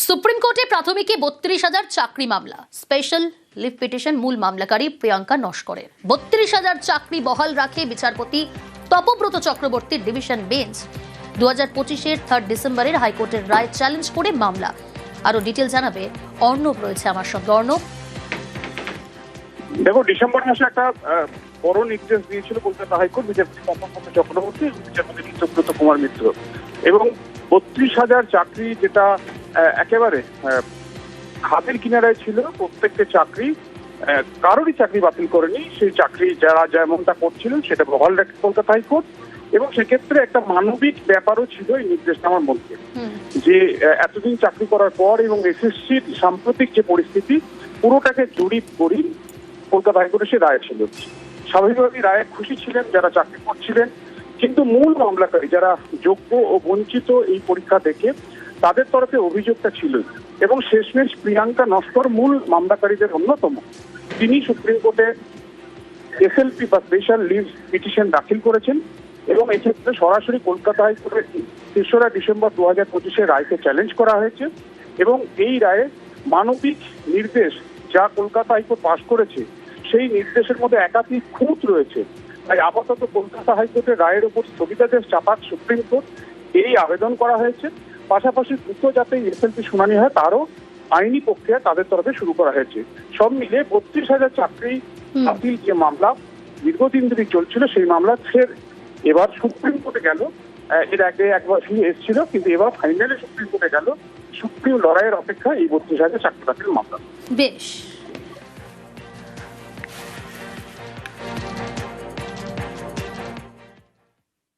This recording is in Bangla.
সুপ্রিম কোর্টে প্রাথমিকে ৩২,০০০ চাকরি মামলা, স্পেশাল লিভ পিটিশন মূল মামলাকারী প্রিয়াঙ্কা নস্করের। ৩২,০০০ চাকরি বহাল রাখে বিচারপতি তপব্রত চক্রবর্তীর ডিভিশন বেঞ্চ 2025-এর 3 ডিসেম্বরের হাইকোর্টের রায় চ্যালেঞ্জ করে মামলা। আরো ডিটেল জানাবে অর্ণব, রয়েছে আমার সঙ্গে। অর্ণব, দেখো, ডিসেম্বর মাসে একটা বড় নির্দেশ দিয়েছিল কলকাতা হাইকোর্ট বিচারপতি তপব্রত চক্রবর্তী এবং বিচারপতি সুব্রত কুমার মিত্র, এবং ৩২,০০০ চাকরি যেটা একেবারে হাতের কিনারায় ছিল, প্রত্যেকটা চাকরি কারোরই চাকরি বাতিল করেনি। সেই চাকরি যারা যেমনটা করছিলেন সেটা বহাল রাখে কলকাতা হাইকোর্ট, এবং সেক্ষেত্রে একটা মানবিক ব্যাপারও ছিল এই নির্দেশনামার মধ্যে, যে এতদিন চাকরি করার পর এবং এসএসসির সাম্প্রতিক যে পরিস্থিতি পুরোটাকে জরিপ করি কলকাতা হাইকোর্টে সে রায় ছিল। স্বাভাবিকভাবেই রায়ে খুশি ছিলেন যারা চাকরি করছিলেন, কিন্তু মূল মামলাকারী যারা যোগ্য ও বঞ্চিত এই পরীক্ষা দেখে তাদের তরফে অভিযোগটা ছিল, এবং শেষমেশ প্রিয়াঙ্কা নস্কর মূল মামলাকারীদের অন্যতম। তিনি সুপ্রিম কোর্টে এসএলপি বা স্পেশাল লিভ পিটিশন দাখিল করেছেন, এবং এক্ষেত্রে সরাসরি কলকাতা হাইকোর্টের ৩রা ডিসেম্বর 2025-এর রায়কে চ্যালেঞ্জ করা হয়েছে, এবং এই রায়ে মানবিক নির্দেশ যা কলকাতা হাইকোর্ট পাশ করেছে সেই নির্দেশের মধ্যে একাধিক খুঁত রয়েছে। তাই আপাতত কলকাতা হাইকোর্টের রায়ের উপর স্থগিতাদেশ চাপাক সুপ্রিম কোর্ট এই আবেদন করা হয়েছে। পাশাপাশি দ্রুত যাতে এসএলপি শুনানি হয় তারও আইনি প্রক্রিয়া তাদের তরফে শুরু করা হয়েছে। সব মিলে ৩২,০০০ চাকরি বাতিল যে মামলা দীর্ঘদিন ধরে চলছিল, সেই মামলা ফের এবার সুপ্রিম কোর্টে গেল। এর আগে একবার এসেছিল, কিন্তু এবার ফাইনালে সুপ্রিম কোর্টে গেল। সুপ্রিম লড়াইয়ের অপেক্ষা এই ৩২,০০০ চাকরি বাতিল মামলা। বেশ।